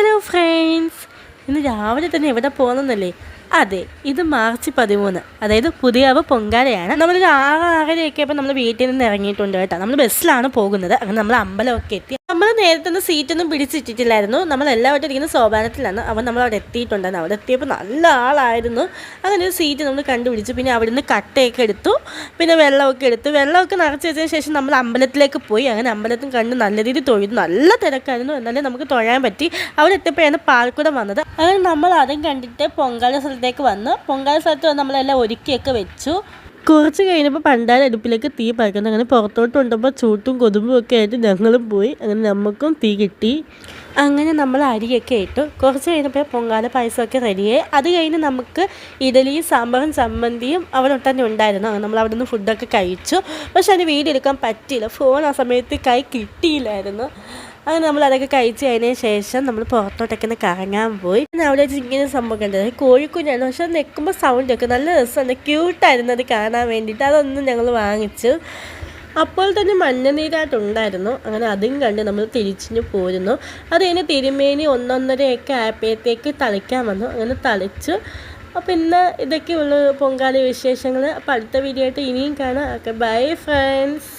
Hello friends, ഇന്ന് രാവിലെ തന്നെ എവിടെ പോകുന്നല്ലേ? അതെ, ഇത് മാർച്ച് 13, അതായത് പുതിയവ് പൊങ്കാലയാണ്. നമ്മളൊരു 6-6:30 ആയപ്പോൾ നമ്മൾ വീട്ടിൽ നിന്ന് ഇറങ്ങിയിട്ടുണ്ട് കേട്ടോ. നമ്മൾ ബസ്സിലാണ് പോകുന്നത്. അങ്ങനെ നമ്മൾ അമ്പലമൊക്കെ എത്തി. നമ്മൾ നേരത്തെ ഒന്നും സീറ്റൊന്നും പിടിച്ചിട്ടില്ലായിരുന്നു. നമ്മൾ എല്ലാവരും ഇരിക്കുന്ന സോപാനത്തിലാണ്. അവൻ നമ്മൾ അവിടെ എത്തിയിട്ടുണ്ടായിരുന്നു. അവിടെ എത്തിയപ്പോൾ നല്ല ആളായിരുന്നു. അങ്ങനെ ഒരു സീറ്റ് നമ്മൾ കണ്ടുപിടിച്ചു. പിന്നെ അവിടെ നിന്ന് കട്ടയൊക്കെ എടുത്തു, പിന്നെ വെള്ളമൊക്കെ എടുത്തു. വെള്ളമൊക്കെ നിറച്ച് വെച്ചതിന് ശേഷം നമ്മൾ അമ്പലത്തിലേക്ക് പോയി. അങ്ങനെ അമ്പലത്തിൽ കണ്ട് നല്ല രീതിയിൽ തൊഴുതു. നല്ല തിരക്കായിരുന്നു, എന്നാലും നമുക്ക് തൊഴാൻ പറ്റി. അവിടെ എത്തിയപ്പോഴാണ് പാൽക്കുടം വന്നത്. അങ്ങനെ നമ്മൾ അതും കണ്ടിട്ട് പൊങ്കാല സ്ഥലത്തേക്ക് വന്നു. പൊങ്കാല സ്ഥലത്ത് വന്ന് നമ്മളെല്ലാം ഒരുക്കിയൊക്കെ വെച്ചു. കുറച്ച് കഴിഞ്ഞപ്പോൾ പണ്ടാര അടുപ്പിലേക്ക് തീ പകർന്നു. അങ്ങനെ പുറത്തോട്ട് കൊണ്ടുമ്പോൾ ചൂട്ടും കൊതുമ്പും ഒക്കെ ആയിട്ട് ഞങ്ങളും പോയി. അങ്ങനെ നമുക്കും തീ കിട്ടി. അങ്ങനെ നമ്മൾ അരിയൊക്കെ ഇട്ടു. കുറച്ച് കഴിഞ്ഞപ്പോൾ പൊങ്കാല പായസമൊക്കെ റെഡിയായി. അത് കഴിഞ്ഞ് നമുക്ക് ഇഡലിയും സാമ്പാറും ചമ്മന്തിയും അവിടെ തന്നെ ഉണ്ടായിരുന്നു. അങ്ങനെ നമ്മൾ അവിടെ നിന്ന് ഫുഡൊക്കെ കഴിച്ചു. പക്ഷെ അതിന് വീഡിയോ എടുക്കാൻ പറ്റിയില്ല. ഫോൺ ആ സമയത്ത് കൈ കിട്ടിയില്ലായിരുന്നു. അങ്ങനെ നമ്മൾ അതൊക്കെ കഴിച്ച് കഴിഞ്ഞതിന് ശേഷം നമ്മൾ പുറത്തോട്ടൊക്കെ ഒന്ന് കറങ്ങാൻ പോയി. അവിടെ വെച്ച് ഇങ്ങനെ സംഭവം കണ്ടത് കോഴിക്കുഞ്ഞാണ്. പക്ഷെ അത് നിൽക്കുമ്പോൾ സൗണ്ടൊക്കെ നല്ല രസമുണ്ട്, ക്യൂട്ടായിരുന്നു അത് കാണാൻ വേണ്ടിയിട്ട്. അതൊന്നും ഞങ്ങൾ വാങ്ങിച്ചു. അപ്പോൾ തന്നെ മഞ്ഞനീരായിട്ടുണ്ടായിരുന്നു. അങ്ങനെ അതും കണ്ട് നമ്മൾ തിരിച്ചിന് പോരുന്നു. അത് കഴിഞ്ഞ് തിരുമേനി 1-1:30 ആയപ്പോഴത്തേക്ക് തളിക്കാൻ വന്നു. അങ്ങനെ തളിച്ചു. പിന്നെ ഇതൊക്കെയുള്ള പൊങ്കാല വിശേഷങ്ങൾ. അപ്പോൾ അടുത്ത വീഡിയോ ആയിട്ട് ഇനിയും കാണാം. Okay, bye friends.